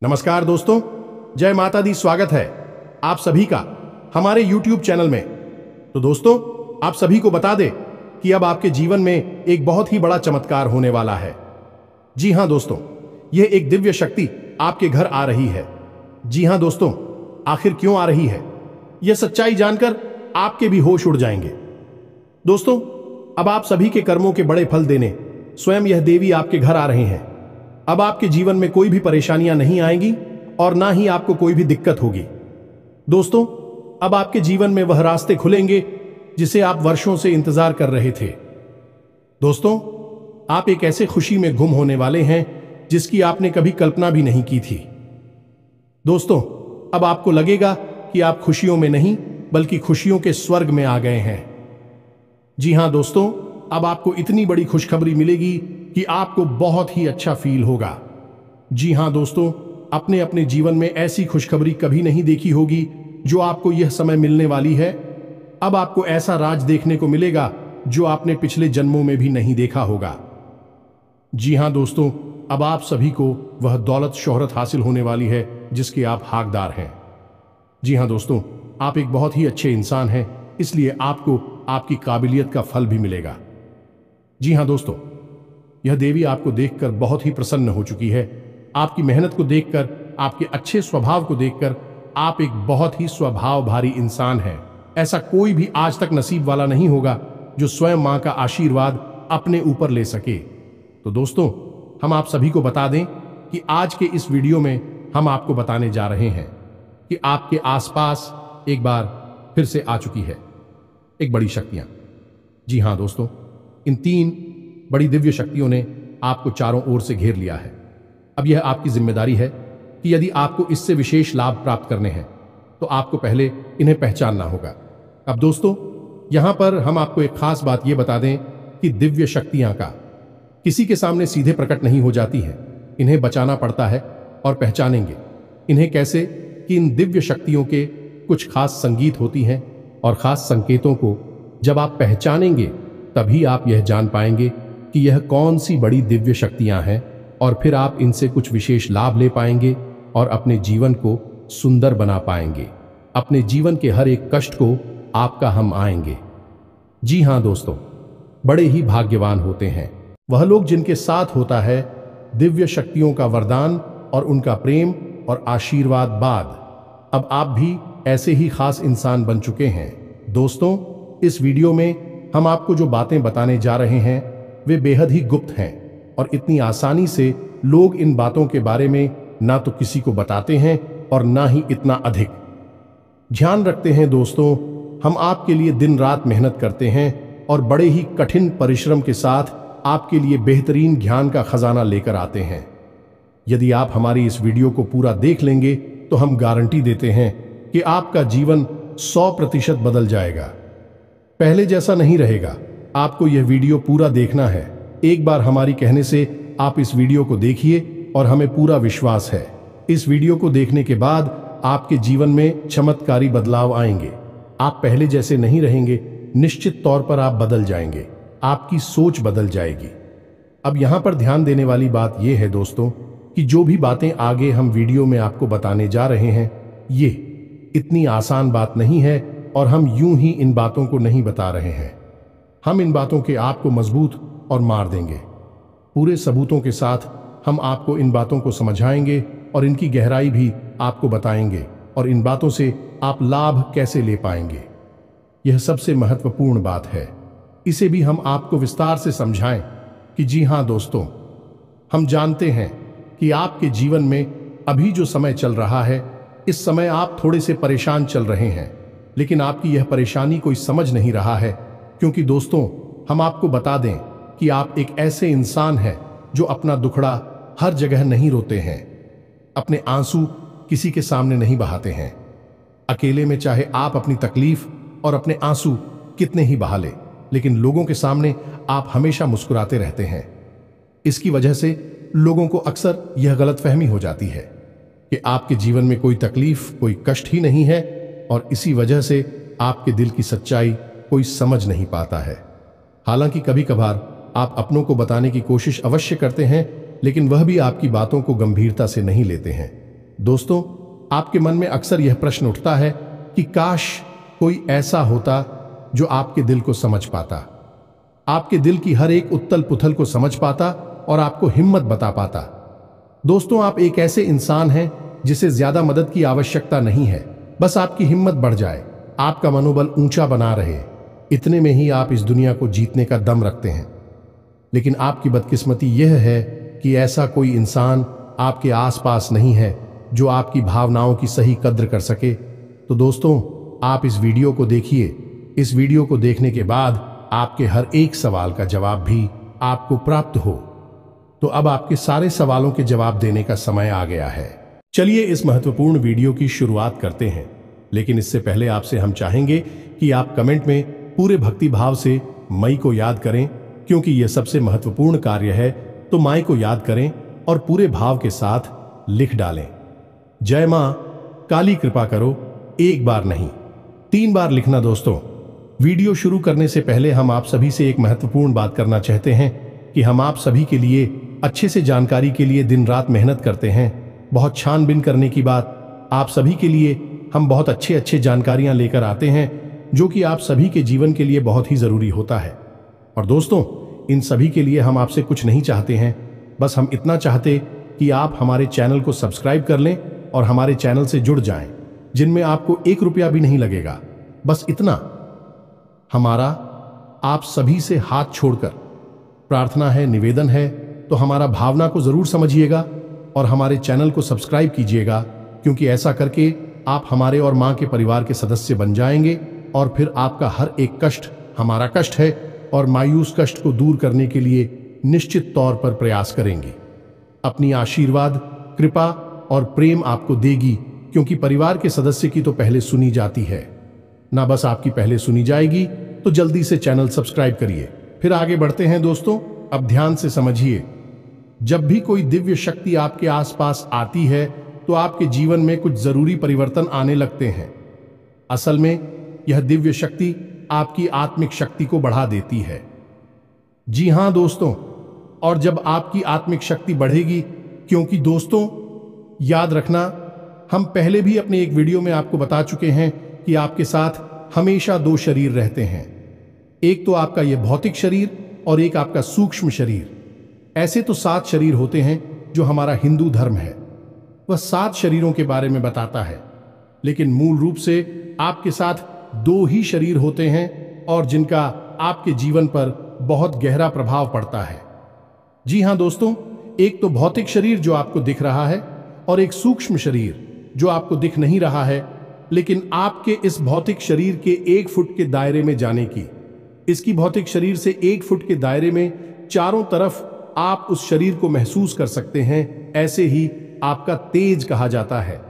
नमस्कार दोस्तों, जय माता दी। स्वागत है आप सभी का हमारे YouTube चैनल में। तो दोस्तों, आप सभी को बता दें कि अब आपके जीवन में एक बहुत ही बड़ा चमत्कार होने वाला है। जी हां दोस्तों, यह एक दिव्य शक्ति आपके घर आ रही है। जी हां दोस्तों, आखिर क्यों आ रही है, यह सच्चाई जानकर आपके भी होश उड़ जाएंगे। दोस्तों, अब आप सभी के कर्मों के बड़े फल देने स्वयं यह देवी आपके घर आ रहे हैं। अब आपके जीवन में कोई भी परेशानियां नहीं आएंगी और ना ही आपको कोई भी दिक्कत होगी। दोस्तों, अब आपके जीवन में वह रास्ते खुलेंगे जिसे आप वर्षों से इंतजार कर रहे थे। दोस्तों, आप एक ऐसे खुशी में गुम होने वाले हैं जिसकी आपने कभी कल्पना भी नहीं की थी। दोस्तों, अब आपको लगेगा कि आप खुशियों में नहीं बल्कि खुशियों के स्वर्ग में आ गए हैं। जी हां दोस्तों, अब आपको इतनी बड़ी खुशखबरी मिलेगी कि आपको बहुत ही अच्छा फील होगा। जी हां दोस्तों, अपने अपने जीवन में ऐसी खुशखबरी कभी नहीं देखी होगी जो आपको यह समय मिलने वाली है। अब आपको ऐसा राज देखने को मिलेगा जो आपने पिछले जन्मों में भी नहीं देखा होगा। जी हां दोस्तों, अब आप सभी को वह दौलत शोहरत हासिल होने वाली है जिसके आप हकदार हैं। जी हां दोस्तों, आप एक बहुत ही अच्छे इंसान हैं, इसलिए आपको आपकी काबिलियत का फल भी मिलेगा। जी हां दोस्तों, यह देवी आपको देखकर बहुत ही प्रसन्न हो चुकी है। आपकी मेहनत को देखकर, आपके अच्छे स्वभाव को देखकर आप एक बहुत ही स्वभाव भारी इंसान हैं। ऐसा कोई भी आज तक नसीब वाला नहीं होगा जो स्वयं मां का आशीर्वाद अपने ऊपर ले सके। तो दोस्तों, हम आप सभी को बता दें कि आज के इस वीडियो में हम आपको बताने जा रहे हैं कि आपके आसपास एक बार फिर से आ चुकी है एक बड़ी शक्तियां। जी हां दोस्तों, इन 3 बड़ी दिव्य शक्तियों ने आपको चारों ओर से घेर लिया है। अब यह आपकी जिम्मेदारी है कि यदि आपको इससे विशेष लाभ प्राप्त करने हैं तो आपको पहले इन्हें पहचानना होगा। अब दोस्तों, यहां पर हम आपको एक खास बात यह बता दें कि दिव्य शक्तियां का किसी के सामने सीधे प्रकट नहीं हो जाती है। इन्हें बचाना पड़ता है। और पहचानेंगे इन्हें कैसे कि इन दिव्य शक्तियों के कुछ खास संगीत होती हैं और खास संकेतों को जब आप पहचानेंगे तभी आप यह जान पाएंगे कि यह कौन सी बड़ी दिव्य शक्तियां हैं, और फिर आप इनसे कुछ विशेष लाभ ले पाएंगे और अपने जीवन को सुंदर बना पाएंगे। अपने जीवन के हर एक कष्ट को आपका हम आएंगे। जी हां दोस्तों, बड़े ही भाग्यवान होते हैं वह लोग जिनके साथ होता है दिव्य शक्तियों का वरदान और उनका प्रेम और आशीर्वाद बाद। अब आप भी ऐसे ही खास इंसान बन चुके हैं। दोस्तों, इस वीडियो में हम आपको जो बातें बताने जा रहे हैं वे बेहद ही गुप्त हैं और इतनी आसानी से लोग इन बातों के बारे में ना तो किसी को बताते हैं और ना ही इतना अधिक ध्यान रखते हैं। दोस्तों, हम आपके लिए दिन रात मेहनत करते हैं और बड़े ही कठिन परिश्रम के साथ आपके लिए बेहतरीन ज्ञान का खजाना लेकर आते हैं। यदि आप हमारी इस वीडियो को पूरा देख लेंगे तो हम गारंटी देते हैं कि आपका जीवन 100% बदल जाएगा, पहले जैसा नहीं रहेगा। आपको यह वीडियो पूरा देखना है। एक बार हमारी कहने से आप इस वीडियो को देखिए और हमें पूरा विश्वास है इस वीडियो को देखने के बाद आपके जीवन में चमत्कारी बदलाव आएंगे। आप पहले जैसे नहीं रहेंगे, निश्चित तौर पर आप बदल जाएंगे, आपकी सोच बदल जाएगी। अब यहां पर ध्यान देने वाली बात यह है दोस्तों कि जो भी बातें आगे हम वीडियो में आपको बताने जा रहे हैं ये इतनी आसान बात नहीं है और हम यूं ही इन बातों को नहीं बता रहे हैं। हम इन बातों के आपको मजबूत और मार देंगे। पूरे सबूतों के साथ हम आपको इन बातों को समझाएंगे और इनकी गहराई भी आपको बताएंगे और इन बातों से आप लाभ कैसे ले पाएंगे। यह सबसे महत्वपूर्ण बात है। इसे भी हम आपको विस्तार से समझाएं कि जी हां दोस्तों, हम जानते हैं कि आपके जीवन में अभी जो समय चल रहा है इस समय आप थोड़े से परेशान चल रहे हैं, लेकिन आपकी यह परेशानी कोई समझ नहीं रहा है। क्योंकि दोस्तों, हम आपको बता दें कि आप एक ऐसे इंसान हैं जो अपना दुखड़ा हर जगह नहीं रोते हैं, अपने आंसू किसी के सामने नहीं बहाते हैं। अकेले में चाहे आप अपनी तकलीफ और अपने आंसू कितने ही बहा लें, लेकिन लोगों के सामने आप हमेशा मुस्कुराते रहते हैं। इसकी वजह से लोगों को अक्सर यह गलतफहमी हो जाती है कि आपके जीवन में कोई तकलीफ, कोई कष्ट ही नहीं है और इसी वजह से आपके दिल की सच्चाई कोई समझ नहीं पाता है। हालांकि कभी कभार आप अपनों को बताने की कोशिश अवश्य करते हैं, लेकिन वह भी आपकी बातों को गंभीरता से नहीं लेते हैं। दोस्तों, आपके मन में अक्सर यह प्रश्न उठता है कि काश कोई ऐसा होता जो आपके दिल को समझ पाता, आपके दिल की हर एक उथल पुथल को समझ पाता और आपको हिम्मत बता पाता। दोस्तों, आप एक ऐसे इंसान हैं जिसे ज्यादा मदद की आवश्यकता नहीं है, बस आपकी हिम्मत बढ़ जाए, आपका मनोबल ऊंचा बना रहे, इतने में ही आप इस दुनिया को जीतने का दम रखते हैं। लेकिन आपकी बदकिस्मती यह है कि ऐसा कोई इंसान आपके आसपास नहीं है जो आपकी भावनाओं की सही कद्र कर सके। तो दोस्तों, आप इस वीडियो को देखिए। इस वीडियो को देखने के बाद आपके हर एक सवाल का जवाब भी आपको प्राप्त हो। तो अब आपके सारे सवालों के जवाब देने का समय आ गया है। चलिए इस महत्वपूर्ण वीडियो की शुरुआत करते हैं। लेकिन इससे पहले आपसे हम चाहेंगे कि आप कमेंट में पूरे भक्ति भाव से मई को याद करें, क्योंकि यह सबसे महत्वपूर्ण कार्य है। तो माई को याद करें और पूरे भाव के साथ लिख डालें, जय मां काली कृपा करो। एक बार नहीं, 3 बार लिखना। दोस्तों, वीडियो शुरू करने से पहले हम आप सभी से एक महत्वपूर्ण बात करना चाहते हैं कि हम आप सभी के लिए अच्छे से जानकारी के लिए दिन रात मेहनत करते हैं। बहुत छानबीन करने की बात, आप सभी के लिए हम बहुत अच्छे जानकारियां लेकर आते हैं जो कि आप सभी के जीवन के लिए बहुत ही जरूरी होता है। और दोस्तों, इन सभी के लिए हम आपसे कुछ नहीं चाहते हैं, बस हम इतना चाहते कि आप हमारे चैनल को सब्सक्राइब कर लें और हमारे चैनल से जुड़ जाएं, जिनमें आपको 1 रुपया भी नहीं लगेगा। बस इतना हमारा आप सभी से हाथ छोड़कर प्रार्थना है, निवेदन है। तो हमारा भावना को जरूर समझिएगा और हमारे चैनल को सब्सक्राइब कीजिएगा, क्योंकि ऐसा करके आप हमारे और मां के परिवार के सदस्य बन जाएंगे और फिर आपका हर एक कष्ट हमारा कष्ट है और मायूस कष्ट को दूर करने के लिए निश्चित तौर पर प्रयास करेंगे। अपनी आशीर्वाद, कृपा और प्रेम आपको देगी, क्योंकि परिवार के सदस्य की तो पहले सुनी जाती है ना, बस आपकी पहले सुनी जाएगी। तो जल्दी से चैनल सब्सक्राइब करिए। फिर आगे बढ़ते हैं। दोस्तों, अब ध्यान से समझिए, जब भी कोई दिव्य शक्ति आपके आसपास आती है तो आपके जीवन में कुछ जरूरी परिवर्तन आने लगते हैं। असल में यह दिव्य शक्ति आपकी आत्मिक शक्ति को बढ़ा देती है। जी हां दोस्तों, और जब आपकी आत्मिक शक्ति बढ़ेगी, क्योंकि दोस्तों याद रखना, हम पहले भी अपने एक वीडियो में आपको बता चुके हैं कि आपके साथ हमेशा 2 शरीर रहते हैं। एक तो आपका यह भौतिक शरीर और एक आपका सूक्ष्म शरीर। ऐसे तो 7 शरीर होते हैं जो हमारा हिंदू धर्म है, वह 7 शरीरों के बारे में बताता है। लेकिन मूल रूप से आपके साथ 2 ही शरीर होते हैं और जिनका आपके जीवन पर बहुत गहरा प्रभाव पड़ता है। जी हां दोस्तों, एक तो भौतिक शरीर जो आपको दिख रहा है और एक सूक्ष्म शरीर जो आपको दिख नहीं रहा है, लेकिन आपके इस भौतिक शरीर के 1 फुट के दायरे में जाने की, इसकी भौतिक शरीर से 1 फुट के दायरे में चारों तरफ आप उस शरीर को महसूस कर सकते हैं। ऐसे ही आपका तेज कहा जाता है।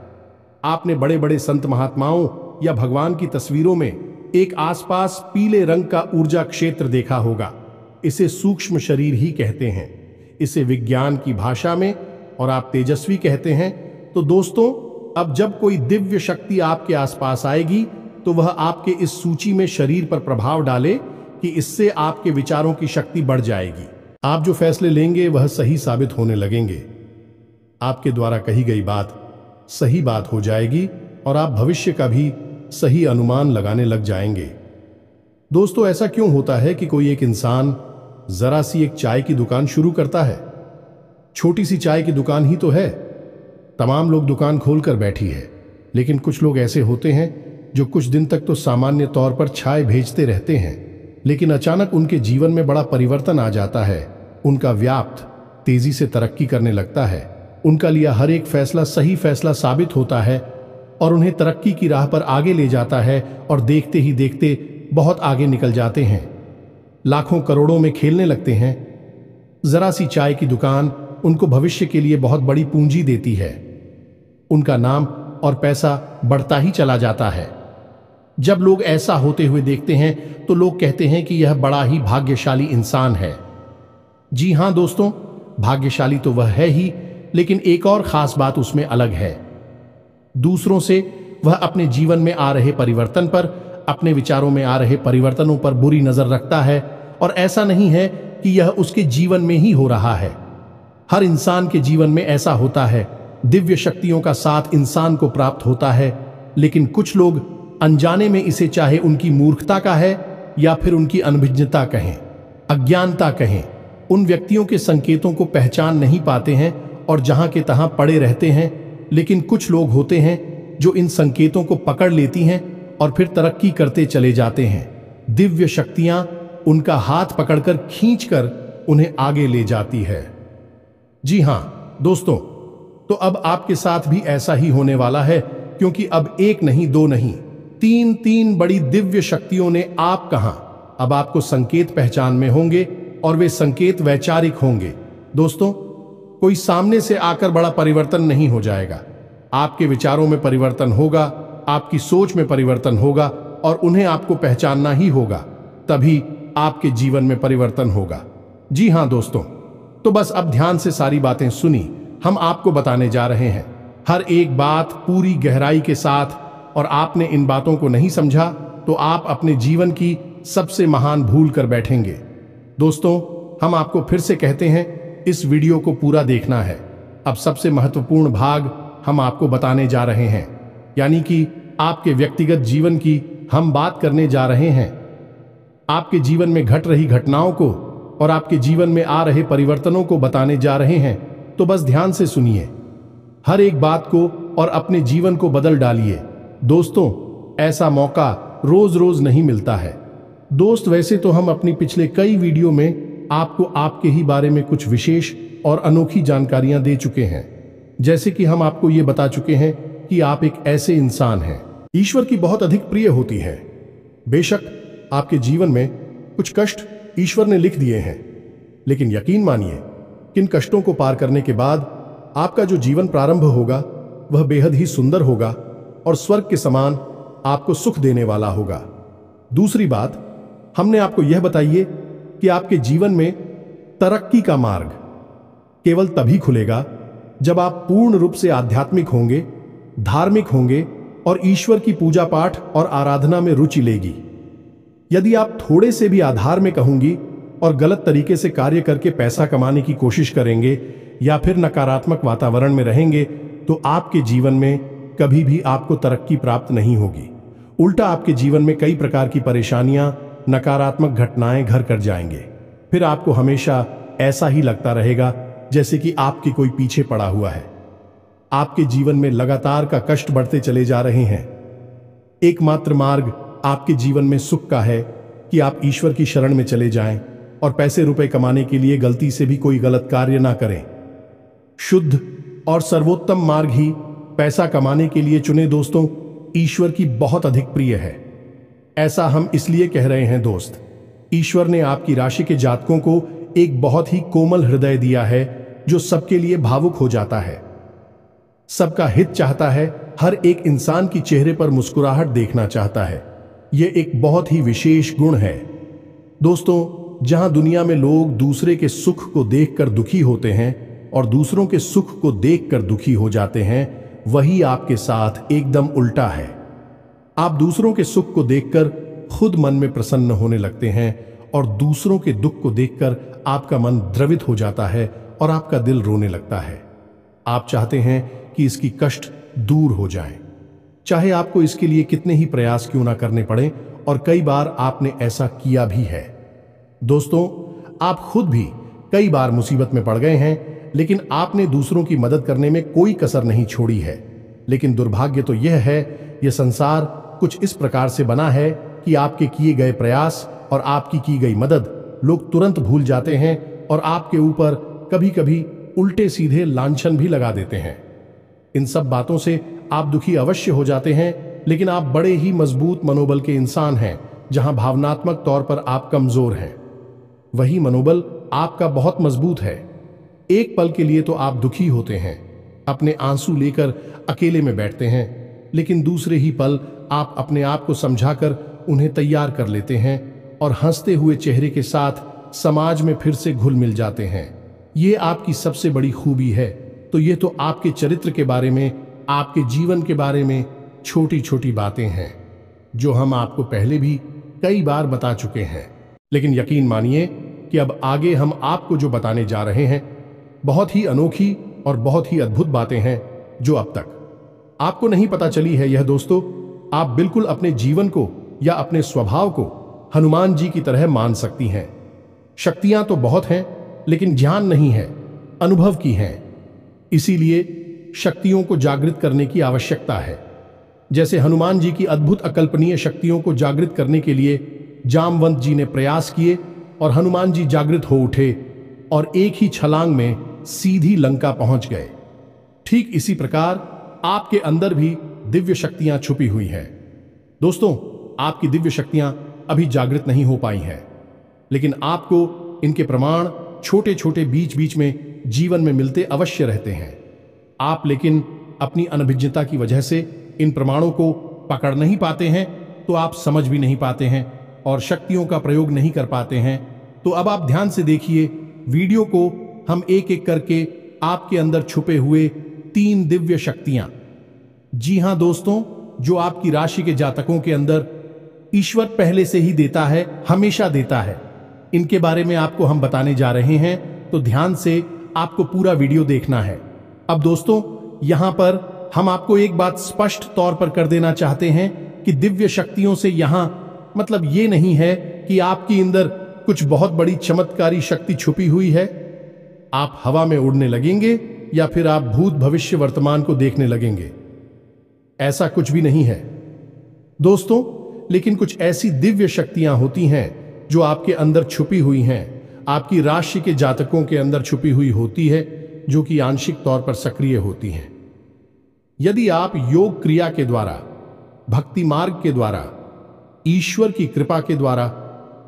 आपने बड़े बड़े संत महात्माओं या भगवान की तस्वीरों में एक आसपास पीले रंग का ऊर्जा क्षेत्र देखा होगा। इसे सूक्ष्म शरीर ही कहते हैं, इसे विज्ञान की भाषा में, और आप तेजस्वी कहते हैं। तो दोस्तों, अब जब कोई दिव्य शक्ति आपके आसपास आएगी तो वह आपके इस सूची में शरीर पर प्रभाव डाले कि इससे आपके विचारों की शक्ति बढ़ जाएगी। आप जो फैसले लेंगे वह सही साबित होने लगेंगे। आपके द्वारा कही गई बात सही बात हो जाएगी और आप भविष्य का भी सही अनुमान लगाने लग जाएंगे। दोस्तों, ऐसा क्यों होता है कि कोई एक इंसान जरा सी एक चाय की दुकान शुरू करता है? छोटी सी चाय की दुकान ही तो है, तमाम लोग दुकान खोलकर बैठी है। लेकिन कुछ लोग ऐसे होते हैं जो कुछ दिन तक तो सामान्य तौर पर चाय भेजते रहते हैं, लेकिन अचानक उनके जीवन में बड़ा परिवर्तन आ जाता है। उनका व्यापार तेजी से तरक्की करने लगता है, उनका लिया हर एक फैसला सही फैसला साबित होता है और उन्हें तरक्की की राह पर आगे ले जाता है और देखते ही देखते बहुत आगे निकल जाते हैं, लाखों करोड़ों में खेलने लगते हैं। जरा सी चाय की दुकान उनको भविष्य के लिए बहुत बड़ी पूंजी देती है। उनका नाम और पैसा बढ़ता ही चला जाता है। जब लोग ऐसा होते हुए देखते हैं तो लोग कहते हैं कि यह बड़ा ही भाग्यशाली इंसान है। जी हां दोस्तों, भाग्यशाली तो वह है ही, लेकिन एक और खास बात उसमें अलग है। दूसरों से वह अपने जीवन में आ रहे परिवर्तन पर, अपने विचारों में आ रहे परिवर्तनों पर बुरी नजर रखता है। और ऐसा नहीं है कि यह उसके जीवन में ही हो रहा है, हर इंसान के जीवन में ऐसा होता है। दिव्य शक्तियों का साथ इंसान को प्राप्त होता है, लेकिन कुछ लोग अनजाने में इसे चाहे उनकी मूर्खता का है या फिर उनकी अनभिज्ञता कहें, अज्ञानता कहें, उन व्यक्तियों के संकेतों को पहचान नहीं पाते हैं और जहां के तहां पड़े रहते हैं। लेकिन कुछ लोग होते हैं जो इन संकेतों को पकड़ लेती हैं और फिर तरक्की करते चले जाते हैं। दिव्य शक्तियां उनका हाथ पकड़कर खींचकर उन्हें आगे ले जाती है। जी हां दोस्तों, तो अब आपके साथ भी ऐसा ही होने वाला है, क्योंकि अब एक नहीं, दो नहीं, तीन बड़ी दिव्य शक्तियों ने आप कहां अब आपको संकेत पहचान में होंगे और वे संकेत वैचारिक होंगे। दोस्तों, कोई सामने से आकर बड़ा परिवर्तन नहीं हो जाएगा। आपके विचारों में परिवर्तन होगा, आपकी सोच में परिवर्तन होगा और उन्हें आपको पहचानना ही होगा, तभी आपके जीवन में परिवर्तन होगा। जी हां दोस्तों, तो बस अब ध्यान से सारी बातें सुनी, हम आपको बताने जा रहे हैं हर एक बात पूरी गहराई के साथ, और आपने इन बातों को नहीं समझा तो आप अपने जीवन की सबसे महान भूल कर बैठेंगे। दोस्तों, हम आपको फिर से कहते हैं, इस वीडियो को पूरा देखना है। अब सबसे महत्वपूर्ण भाग हम आपको बताने जा रहे हैं, यानी कि आपके व्यक्तिगत जीवन की हम बात करने जा रहे हैं। आपके जीवन में घट रही घटनाओं को और आपके जीवन में आ रहे परिवर्तनों को बताने जा रहे हैं। तो बस ध्यान से सुनिए हर एक बात को और अपने जीवन को बदल डालिए। दोस्तों, ऐसा मौका रोज रोज नहीं मिलता है। दोस्त, वैसे तो हम अपनी पिछले कई वीडियो में आपको आपके ही बारे में कुछ विशेष और अनोखी जानकारियां दे चुके हैं, जैसे कि हम आपको ये बता चुके हैं कि आप एक ऐसे इंसान हैं ईश्वर की बहुत अधिक प्रिय होती है। बेशक आपके जीवन में कुछ कष्ट ईश्वर ने लिख दिए हैं, लेकिन यकीन मानिए कि इन कष्टों को पार करने के बाद आपका जो जीवन प्रारंभ होगा वह बेहद ही सुंदर होगा और स्वर्ग के समान आपको सुख देने वाला होगा। दूसरी बात, हमने आपको यह बताइए कि आपके जीवन में तरक्की का मार्ग केवल तभी खुलेगा जब आप पूर्ण रूप से आध्यात्मिक होंगे, धार्मिक होंगे और ईश्वर की पूजा पाठ और आराधना में रुचि लेगी। यदि आप थोड़े से भी आधार में कहूंगी और गलत तरीके से कार्य करके पैसा कमाने की कोशिश करेंगे या फिर नकारात्मक वातावरण में रहेंगे, तो आपके जीवन में कभी भी आपको तरक्की प्राप्त नहीं होगी। उल्टा आपके जीवन में कई प्रकार की परेशानियां, नकारात्मक घटनाएं घर कर जाएंगे। फिर आपको हमेशा ऐसा ही लगता रहेगा जैसे कि आपके कोई पीछे पड़ा हुआ है। आपके जीवन में लगातार का कष्ट बढ़ते चले जा रहे हैं। एकमात्र मार्ग आपके जीवन में सुख का है कि आप ईश्वर की शरण में चले जाएं और पैसे रुपए कमाने के लिए गलती से भी कोई गलत कार्य ना करें। शुद्ध और सर्वोत्तम मार्ग ही पैसा कमाने के लिए चुने। दोस्तों, ईश्वर की बहुत अधिक प्रिय है। ऐसा हम इसलिए कह रहे हैं दोस्त, ईश्वर ने आपकी राशि के जातकों को एक बहुत ही कोमल हृदय दिया है जो सबके लिए भावुक हो जाता है, सबका हित चाहता है, हर एक इंसान की चेहरे पर मुस्कुराहट देखना चाहता है। यह एक बहुत ही विशेष गुण है। दोस्तों, जहां दुनिया में लोग दूसरे के सुख को देखकर दुखी होते हैं और दूसरों के सुख को देखकर दुखी हो जाते हैं, वही आपके साथ एकदम उल्टा है। आप दूसरों के सुख को देखकर खुद मन में प्रसन्न होने लगते हैं और दूसरों के दुख को देखकर आपका मन द्रवित हो जाता है और आपका दिल रोने लगता है। आप चाहते हैं कि इसकी कष्ट दूर हो जाए, चाहे आपको इसके लिए कितने ही प्रयास क्यों ना करने पड़े, और कई बार आपने ऐसा किया भी है। दोस्तों, आप खुद भी कई बार मुसीबत में पड़ गए हैं, लेकिन आपने दूसरों की मदद करने में कोई कसर नहीं छोड़ी है। लेकिन दुर्भाग्य तो यह है, यह संसार कुछ इस प्रकार से बना है कि आपके किए गए प्रयास और आपकी की गई मदद लोग तुरंत भूल जाते हैं और आपके ऊपर कभी कभी उल्टे सीधे लांछन भी लगा देते हैं। इन सब बातों से आप दुखी अवश्य हो जाते हैं, लेकिन आप बड़े ही मजबूत मनोबल के इंसान हैं। जहां भावनात्मक तौर पर आप कमजोर हैं, वही मनोबल आपका बहुत मजबूत है। एक पल के लिए तो आप दुखी होते हैं, अपने आंसू लेकर अकेले में बैठते हैं, लेकिन दूसरे ही पल आप अपने आप को समझाकर उन्हें तैयार कर लेते हैं और हंसते हुए चेहरे के साथ समाज में फिर से घुल मिल जाते हैं। ये आपकी सबसे बड़ी खूबी है। तो ये तो आपके चरित्र के बारे में, आपके जीवन के बारे में छोटी छोटी बातें हैं जो हम आपको पहले भी कई बार बता चुके हैं। लेकिन यकीन मानिए कि अब आगे हम आपको जो बताने जा रहे हैं बहुत ही अनोखी और बहुत ही अद्भुत बातें हैं जो अब तक आपको नहीं पता चली है। यह दोस्तों, आप बिल्कुल अपने जीवन को या अपने स्वभाव को हनुमान जी की तरह मान सकती हैं। शक्तियां तो बहुत हैं, लेकिन ज्ञान नहीं है, अनुभव की हैं। इसीलिए शक्तियों को जागृत करने की आवश्यकता है। जैसे हनुमान जी की अद्भुत अकल्पनीय शक्तियों को जागृत करने के लिए जामवंत जी ने प्रयास किए और हनुमान जी जागृत हो उठे और एक ही छलांग में सीधी लंका पहुंच गए। ठीक इसी प्रकार आपके अंदर भी दिव्य शक्तियां छुपी हुई हैं। दोस्तों, आपकी दिव्य शक्तियां अभी जागृत नहीं हो पाई हैं, लेकिन आपको इनके प्रमाण छोटे छोटे बीच बीच में जीवन में मिलते अवश्य रहते हैं। आप लेकिन अपनी अनभिज्ञता की वजह से इन प्रमाणों को पकड़ नहीं पाते हैं, तो आप समझ भी नहीं पाते हैं और शक्तियों का प्रयोग नहीं कर पाते हैं। तो अब आप ध्यान से देखिए वीडियो को, हम एक एक करके आपके अंदर छुपे हुए 3 दिव्य शक्तियां, जी हां दोस्तों, जो आपकी राशि के जातकों के अंदर ईश्वर पहले से ही देता है, हमेशा देता है, इनके बारे में आपको हम बताने जा रहे हैं। तो ध्यान से आपको पूरा वीडियो देखना है। अब दोस्तों, यहां पर हम आपको एक बात स्पष्ट तौर पर कर देना चाहते हैं कि दिव्य शक्तियों से यहां मतलब ये नहीं है कि आपके अंदर कुछ बहुत बड़ी चमत्कारी शक्ति छुपी हुई है। आप हवा में उड़ने लगेंगे या फिर आप भूत भविष्य वर्तमान को देखने लगेंगे, ऐसा कुछ भी नहीं है दोस्तों। लेकिन कुछ ऐसी दिव्य शक्तियां होती हैं जो आपके अंदर छुपी हुई हैं, आपकी राशि के जातकों के अंदर छुपी हुई होती है, जो कि आंशिक तौर पर सक्रिय होती हैं। यदि आप योग क्रिया के द्वारा, भक्ति मार्ग के द्वारा, ईश्वर की कृपा के द्वारा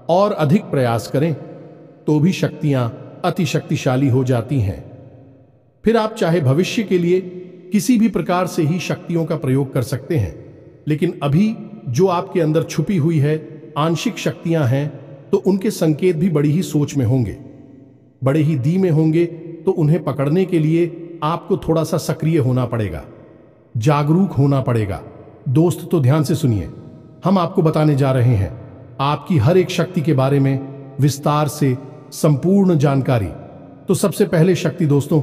और अधिक प्रयास करें तो भी शक्तियां अति शक्तिशाली हो जाती हैं। फिर आप चाहे भविष्य के लिए किसी भी प्रकार से ही शक्तियों का प्रयोग कर सकते हैं, लेकिन अभी जो आपके अंदर छुपी हुई है आंशिक शक्तियां हैं, तो उनके संकेत भी बड़ी ही सोच में होंगे, बड़े ही दी में होंगे। तो उन्हें पकड़ने के लिए आपको थोड़ा सा सक्रिय होना पड़ेगा, जागरूक होना पड़ेगा। दोस्त, तो ध्यान से सुनिए, हम आपको बताने जा रहे हैं आपकी हर एक शक्ति के बारे में विस्तार से संपूर्ण जानकारी। तो सबसे पहले शक्ति दोस्तों,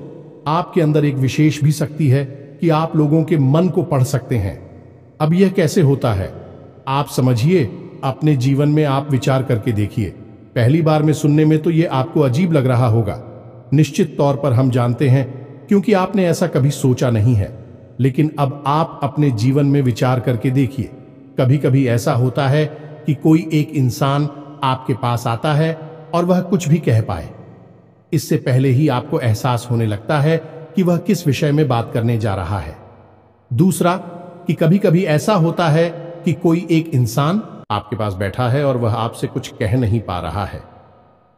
आपके अंदर एक विशेष भी शक्ति है कि आप लोगों के मन को पढ़ सकते हैं। अब यह कैसे होता है आप समझिए, अपने जीवन में आप विचार करके देखिए। पहली बार में सुनने में तो यह आपको अजीब लग रहा होगा, निश्चित तौर पर हम जानते हैं, क्योंकि आपने ऐसा कभी सोचा नहीं है। लेकिन अब आप अपने जीवन में विचार करके देखिए। कभी कभी ऐसा होता है कि कोई एक इंसान आपके पास आता है और वह कुछ भी कह पाए, इससे पहले ही आपको एहसास होने लगता है कि वह किस विषय में बात करने जा रहा है। दूसरा, कि कभी कभी ऐसा होता है कि कोई एक इंसान आपके पास बैठा है और वह आपसे कुछ कह नहीं पा रहा है,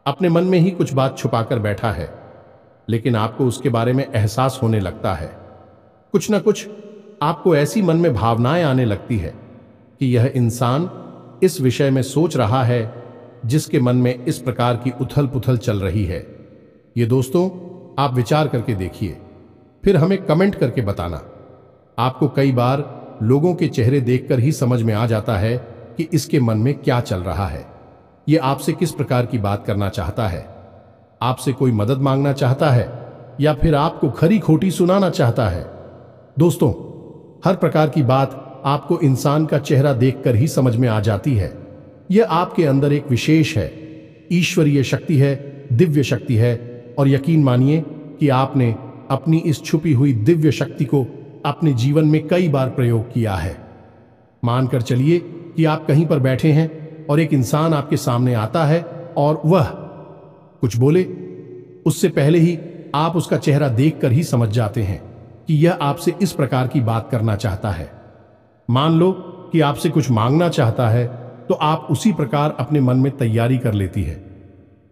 अपने मन में ही कुछ बात छुपाकर बैठा है, लेकिन आपको उसके बारे में एहसास होने लगता है। कुछ ना कुछ आपको ऐसी मन में भावनाएं आने लगती है कि यह इंसान इस विषय में सोच रहा है जिसके मन में इस प्रकार की उथल पुथल चल रही है। ये दोस्तों, आप विचार करके देखिए, फिर हमें कमेंट करके बताना। आपको कई बार लोगों के चेहरे देखकर ही समझ में आ जाता है कि इसके मन में क्या चल रहा है, ये आपसे किस प्रकार की बात करना चाहता है, आपसे कोई मदद मांगना चाहता है या फिर आपको खरी खोटी सुनाना चाहता है। दोस्तों, हर प्रकार की बात आपको इंसान का चेहरा देखकर ही समझ में आ जाती है। यह आपके अंदर एक विशेष है, ईश्वरीय शक्ति है, दिव्य शक्ति है। और यकीन मानिए कि आपने अपनी इस छुपी हुई दिव्य शक्ति को अपने जीवन में कई बार प्रयोग किया है। मानकर चलिए कि आप कहीं पर बैठे हैं और एक इंसान आपके सामने आता है और वह कुछ बोले, उससे पहले ही आप उसका चेहरा देखकर ही समझ जाते हैं कि यह आपसे इस प्रकार की बात करना चाहता है। मान लो कि आपसे कुछ मांगना चाहता है, तो आप उसी प्रकार अपने मन में तैयारी कर लेती है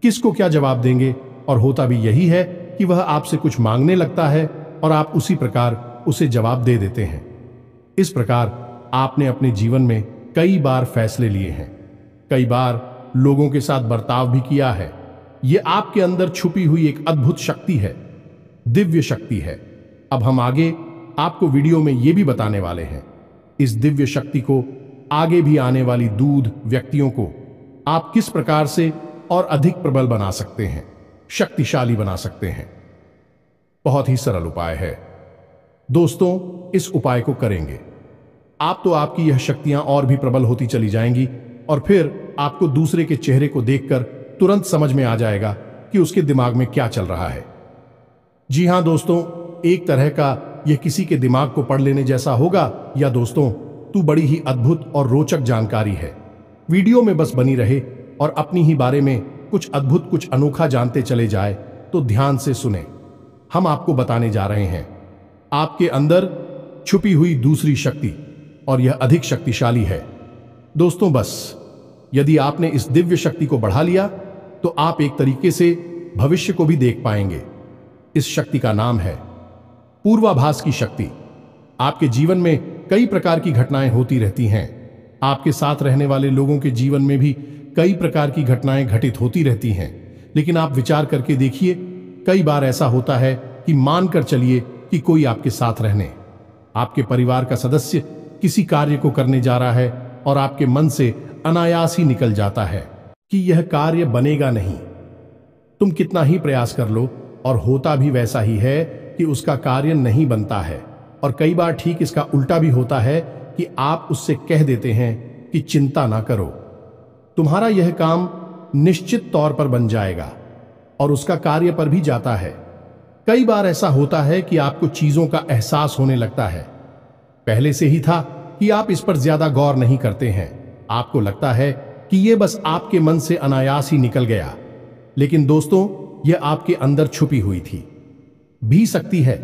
किसको क्या जवाब देंगे, और होता भी यही है कि वह आपसे कुछ मांगने लगता है और आप उसी प्रकार उसे जवाब दे देते हैं। इस प्रकार आपने अपने जीवन में कई बार फैसले लिए हैं, कई बार लोगों के साथ बर्ताव भी किया है। यह आपके अंदर छुपी हुई एक अद्भुत शक्ति है, दिव्य शक्ति है। अब हम आगे आपको वीडियो में यह भी बताने वाले हैं, इस दिव्य शक्ति को आगे भी आने वाली दूध व्यक्तियों को आप किस प्रकार से और अधिक प्रबल बना सकते हैं, शक्तिशाली बना सकते हैं। बहुत ही सरल उपाय है। दोस्तों, इस उपाय को करेंगे आप तो आपकी यह शक्तियां और भी प्रबल होती चली जाएंगी और फिर आपको दूसरे के चेहरे को देखकर तुरंत समझ में आ जाएगा कि उसके दिमाग में क्या चल रहा है। जी हां दोस्तों, एक तरह का यह किसी के दिमाग को पढ़ लेने जैसा होगा या दोस्तों तू बड़ी ही अद्भुत और रोचक जानकारी है। वीडियो में बस बनी रहे और अपनी ही बारे में कुछ अद्भुत कुछ अनोखा जानते चले जाए तो ध्यान से सुने। हम आपको बताने जा रहे हैं आपके अंदर छुपी हुई दूसरी शक्ति और यह अधिक शक्तिशाली है। दोस्तों बस यदि आपने इस दिव्य शक्ति को बढ़ा लिया तो आप एक तरीके से भविष्य को भी देख पाएंगे। इस शक्ति का नाम है पूर्वाभास की शक्ति। आपके जीवन में कई प्रकार की घटनाएं होती रहती हैं। आपके साथ रहने वाले लोगों के जीवन में भी कई प्रकार की घटनाएं घटित होती रहती हैं, लेकिन आप विचार करके देखिए, कई बार ऐसा होता है कि मानकर चलिए कि कोई आपके साथ रहने, आपके परिवार का सदस्य किसी कार्य को करने जा रहा है और आपके मन से अनायास ही निकल जाता है कि यह कार्य बनेगा नहीं। तुम कितना ही प्रयास कर लो और होता भी वैसा ही है कि उसका कार्य नहीं बनता है। और कई बार ठीक इसका उल्टा भी होता है कि आप उससे कह देते हैं कि चिंता ना करो, तुम्हारा यह काम निश्चित तौर पर बन जाएगा और उसका कार्य पर भी जाता है। कई बार ऐसा होता है कि आपको चीजों का एहसास होने लगता है, पहले से ही था कि आप इस पर ज्यादा गौर नहीं करते हैं। आपको लगता है कि यह बस आपके मन से अनायास ही निकल गया, लेकिन दोस्तों यह आपके अंदर छुपी हुई थी भी सकती है।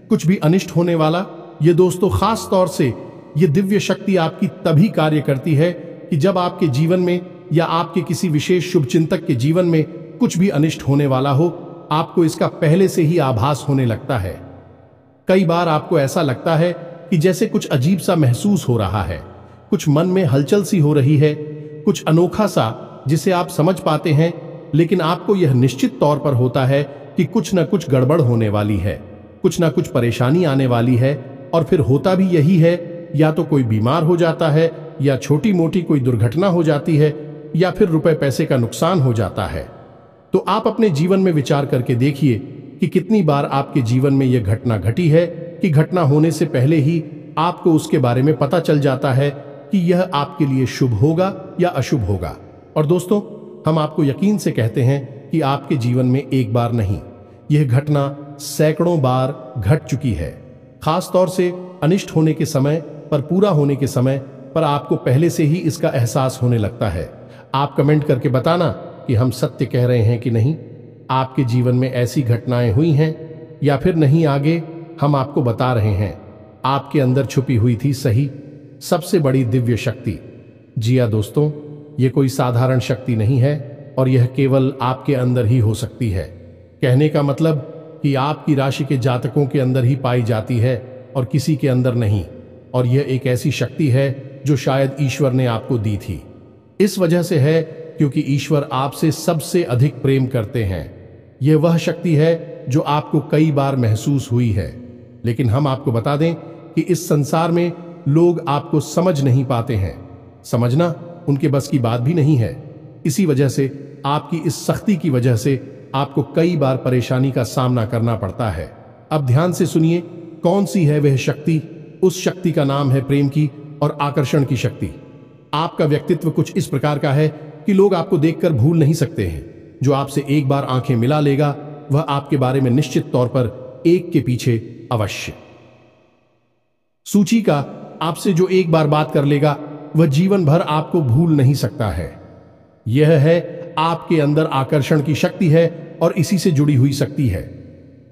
कुछ भी अनिष्ट होने वाला, ये दोस्तों खास तौर से ये दिव्य शक्ति आपकी तभी कार्य करती है कि जब आपके जीवन में या आपके किसी विशेष शुभचिंतक के जीवन में कुछ भी अनिष्ट होने वाला हो, आपको इसका पहले से ही आभास होने लगता है। कई बार आपको ऐसा लगता है कि जैसे कुछ अजीब सा महसूस हो रहा है, कुछ मन में हलचल सी हो रही है, कुछ अनोखा सा जिसे आप समझ पाते हैं, लेकिन आपको यह निश्चित तौर पर होता है कि कुछ न कुछ गड़बड़ होने वाली है, कुछ ना कुछ परेशानी आने वाली है। और फिर होता भी यही है, या तो कोई बीमार हो जाता है, या छोटी मोटी कोई दुर्घटना हो जाती है, या फिर रुपए पैसे का नुकसान हो जाता है। तो आप अपने जीवन में विचार करके देखिए कि कितनी बार आपके जीवन में यह घटना घटी है कि घटना होने से पहले ही आपको उसके बारे में पता चल जाता है कि यह आपके लिए शुभ होगा या अशुभ होगा। और दोस्तों हम आपको यकीन से कहते हैं कि आपके जीवन में एक बार नहीं, यह घटना सैकड़ों बार घट चुकी है। खास तौर से अनिष्ट होने के समय पर, पूरा होने के समय पर आपको पहले से ही इसका एहसास होने लगता है। आप कमेंट करके बताना कि हम सत्य कह रहे हैं कि नहीं। आपके जीवन में ऐसी घटनाएं हुई हैं या फिर नहीं, आगे हम आपको बता रहे हैं। आपके अंदर छुपी हुई थी सही सबसे बड़ी दिव्य शक्ति। जी हाँ दोस्तों, ये कोई साधारण शक्ति नहीं है और यह केवल आपके अंदर ही हो सकती है। कहने का मतलब कि आपकी राशि के जातकों के अंदर ही पाई जाती है और किसी के अंदर नहीं। और यह एक ऐसी शक्ति है जो शायद ईश्वर ने आपको दी थी। इस वजह से है क्योंकि ईश्वर आपसे सबसे अधिक प्रेम करते हैं। यह वह शक्ति है जो आपको कई बार महसूस हुई है, लेकिन हम आपको बता दें कि इस संसार में लोग आपको समझ नहीं पाते हैं। समझना उनके बस की बात भी नहीं है। इसी वजह से आपकी इस सख्ती की वजह से आपको कई बार परेशानी का सामना करना पड़ता है। अब ध्यान से सुनिए कौन सी है वह शक्ति। उस शक्ति का नाम है प्रेम की और आकर्षण की शक्ति। आपका व्यक्तित्व कुछ इस प्रकार का है कि लोग आपको देखकर भूल नहीं सकते हैं। जो आपसे एक बार आंखें मिला लेगा वह आपके बारे में निश्चित तौर पर एक के पीछे अवश्य सूची का आपसे जो एक बार बात कर लेगा वह जीवन भर आपको भूल नहीं सकता है। यह है आपके अंदर आकर्षण की शक्ति है और इसी से जुड़ी हुई शक्ति है।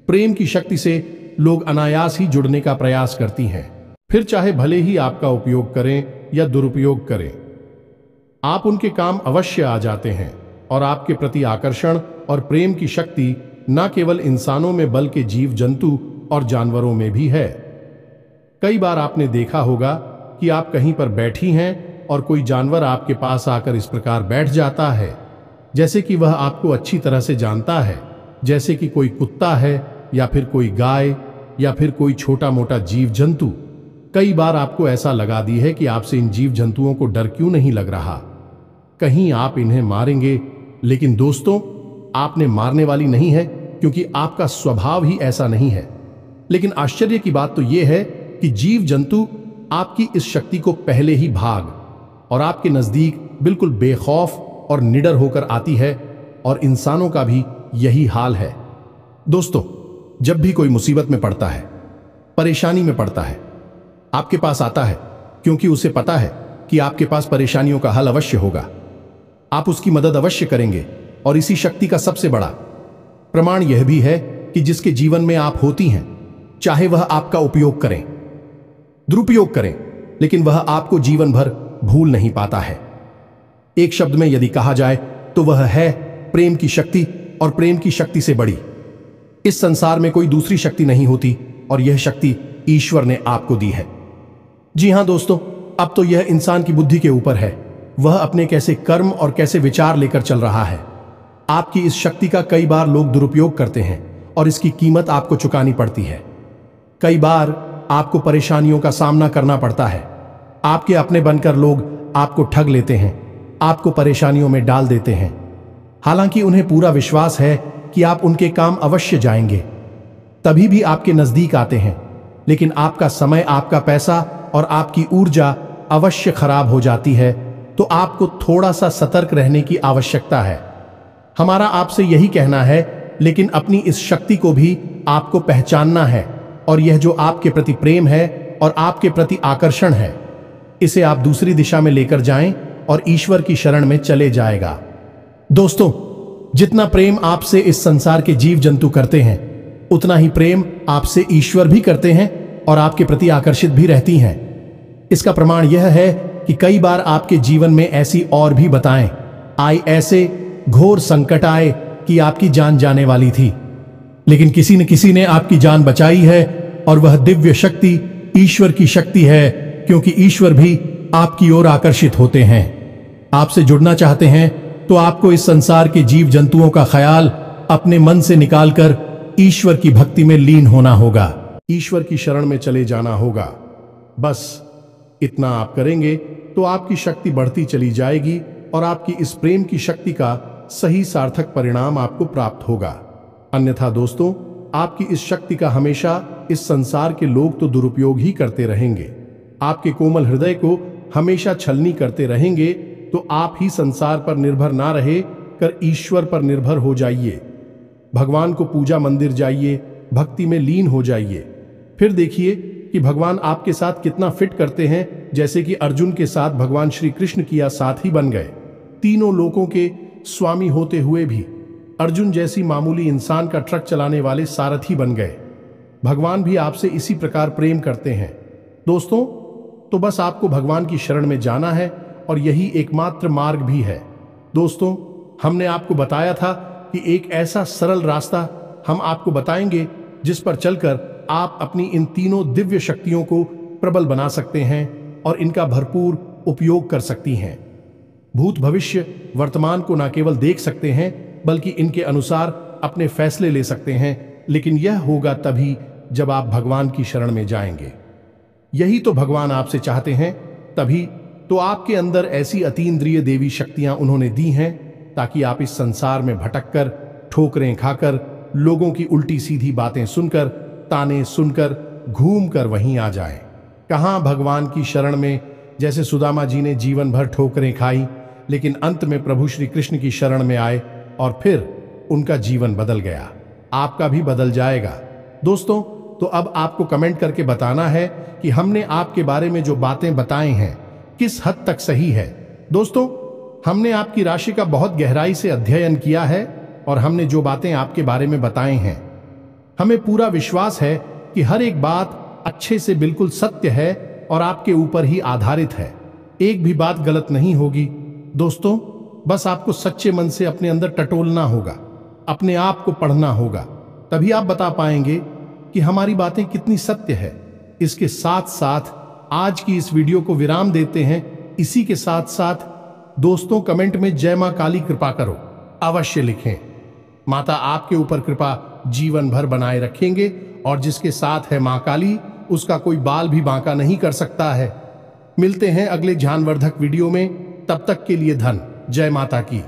प्रेम की शक्ति से लोग अनायास ही जुड़ने का प्रयास करती हैं, फिर चाहे भले ही आपका उपयोग करें या दुरुपयोग करें, आप उनके काम अवश्य आ जाते हैं। और आपके प्रति आकर्षण और प्रेम की शक्ति न केवल इंसानों में बल्कि जीव जंतु और जानवरों में भी है। कई बार आपने देखा होगा कि आप कहीं पर बैठी हैं और कोई जानवर आपके पास आकर इस प्रकार बैठ जाता है जैसे कि वह आपको अच्छी तरह से जानता है, जैसे कि कोई कुत्ता है या फिर कोई गाय या फिर कोई छोटा मोटा जीव जंतु। कई बार आपको ऐसा लगा दी है कि आपसे इन जीव जंतुओं को डर क्यों नहीं लग रहा, कहीं आप इन्हें मारेंगे। लेकिन दोस्तों आपने मारने वाली नहीं है, क्योंकि आपका स्वभाव ही ऐसा नहीं है। लेकिन आश्चर्य की बात तो यह है कि जीव जंतु आपकी इस शक्ति को पहले ही भाग और आपके नजदीक बिल्कुल बेखौफ और निडर होकर आती है, और इंसानों का भी यही हाल है। दोस्तों, जब भी कोई मुसीबत में पड़ता है, परेशानी में पड़ता है, आपके पास आता है क्योंकि उसे पता है कि आपके पास परेशानियों का हल अवश्य होगा। आप उसकी मदद अवश्य करेंगे, और इसी शक्ति का सबसे बड़ा प्रमाण यह भी है कि जिसके जीवन में आप होती हैं, चाहे वह आपका उपयोग करें, दुरुपयोग करें, लेकिन वह आपको जीवन भर भूल नहीं पाता है। एक शब्द में यदि कहा जाए तो वह है प्रेम की शक्ति, और प्रेम की शक्ति से बड़ी इस संसार में कोई दूसरी शक्ति नहीं होती, और यह शक्ति ईश्वर ने आपको दी है। जी हां दोस्तों, अब तो यह इंसान की बुद्धि के ऊपर है, वह अपने कैसे कर्म और कैसे विचार लेकर चल रहा है। आपकी इस शक्ति का कई बार लोग दुरुपयोग करते हैं, और इसकी कीमत आपको चुकानी पड़ती है। कई बार आपको परेशानियों का सामना करना पड़ता है। आपके अपने बनकर लोग आपको ठग लेते हैं, आपको परेशानियों में डाल देते हैं, हालांकि उन्हें पूरा विश्वास है कि आप उनके काम अवश्य जाएंगे, तभी भी आपके नजदीक आते हैं। लेकिन आपका समय, आपका पैसा और आपकी ऊर्जा अवश्य खराब हो जाती है, तो आपको थोड़ा सा सतर्क रहने की आवश्यकता है। हमारा आपसे यही कहना है, लेकिन अपनी इस शक्ति को भी आपको पहचानना है, और यह जो आपके प्रति प्रेम है और आपके प्रति आकर्षण है, इसे आप दूसरी दिशा में लेकर जाएं और ईश्वर की शरण में चले जाएगा। दोस्तों, जितना प्रेम आपसे इस संसार के जीव जंतु करते हैं, उतना ही प्रेम आपसे ईश्वर भी करते हैं और आपके प्रति आकर्षित भी रहती हैं। इसका प्रमाण यह है कि कई बार आपके जीवन में ऐसी और भी बताएं आई, ऐसे घोर संकट आए कि आपकी जान जाने वाली थी, लेकिन किसी ने आपकी जान बचाई है, और वह दिव्य शक्ति ईश्वर की शक्ति है, क्योंकि ईश्वर भी आपकी ओर आकर्षित होते हैं। आपसे जुड़ना चाहते हैं तो आपको इस संसार के जीव जंतुओं का ख्याल अपने मन से निकालकर ईश्वर की भक्ति में लीन होना होगा, ईश्वर की शरण में चले जाना होगा। बस इतना आप करेंगे तो आपकी शक्ति बढ़ती चली जाएगी, और आपकी इस प्रेम की शक्ति का सही सार्थक परिणाम आपको प्राप्त होगा। अन्यथा दोस्तों, आपकी इस शक्ति का हमेशा इस संसार के लोग तो दुरुपयोग ही करते रहेंगे, आपके कोमल हृदय को हमेशा छलनी करते रहेंगे। तो आप ही संसार पर निर्भर ना रहे कर ईश्वर पर निर्भर हो जाइए, भगवान को पूजा मंदिर जाइए, भक्ति में लीन हो जाइए। फिर देखिए कि भगवान आपके साथ कितना फिट करते हैं, जैसे कि अर्जुन के साथ भगवान श्री कृष्ण किया साथी बन गए। तीनों लोकों के स्वामी होते हुए भी अर्जुन जैसी मामूली इंसान का ट्रक चलाने वाले सारथी बन गए। भगवान भी आपसे इसी प्रकार प्रेम करते हैं। दोस्तों, तो बस आपको भगवान की शरण में जाना है, और यही एकमात्र मार्ग भी है। दोस्तों, हमने आपको बताया था कि एक ऐसा सरल रास्ता हम आपको बताएंगे जिस पर चलकर आप अपनी इन तीनों दिव्य शक्तियों को प्रबल बना सकते हैं और इनका भरपूर उपयोग कर सकती हैं। भूत, भविष्य, वर्तमान को न केवल देख सकते हैं, बल्कि इनके अनुसार अपने फैसले ले सकते हैं, लेकिन यह होगा तभी जब आप भगवान की शरण में जाएंगे। यही तो भगवान आपसे चाहते हैं, तभी तो आपके अंदर ऐसी अतीन्द्रिय देवी शक्तियां उन्होंने दी हैं, ताकि आप इस संसार में भटककर, ठोकरें खाकर, लोगों की उल्टी सीधी बातें सुनकर, ताने सुनकर, घूमकर वहीं आ जाएं। कहां भगवान की शरण में, जैसे सुदामा जी ने जीवन भर ठोकरें खाई, लेकिन अंत में प्रभु श्री कृष्ण की शरण में आए और फिर उनका जीवन बदल गया। आपका भी बदल जाएगा। दोस्तों, तो अब आपको कमेंट करके बताना है कि हमने आपके बारे में जो बातें बताई हैं किस हद तक सही है। दोस्तों, हमने आपकी राशि का बहुत गहराई से अध्ययन किया है, और हमने जो बातें आपके बारे में बताई हैं, हमें पूरा विश्वास है कि हर एक बात अच्छे से बिल्कुल सत्य है और आपके ऊपर ही आधारित है। एक भी बात गलत नहीं होगी। दोस्तों, बस आपको सच्चे मन से अपने अंदर टटोलना होगा, अपने आप को पढ़ना होगा, तभी आप बता पाएंगे कि हमारी बातें कितनी सत्य है। इसके साथ साथ आज की इस वीडियो को विराम देते हैं। इसी के साथ साथ दोस्तों, कमेंट में जय मां काली कृपा करो अवश्य लिखें। माता आपके ऊपर कृपा जीवन भर बनाए रखेंगे, और जिसके साथ है मां काली, उसका कोई बाल भी बांका नहीं कर सकता है। मिलते हैं अगले ज्ञानवर्धक वीडियो में, तब तक के लिए धन जय माता की।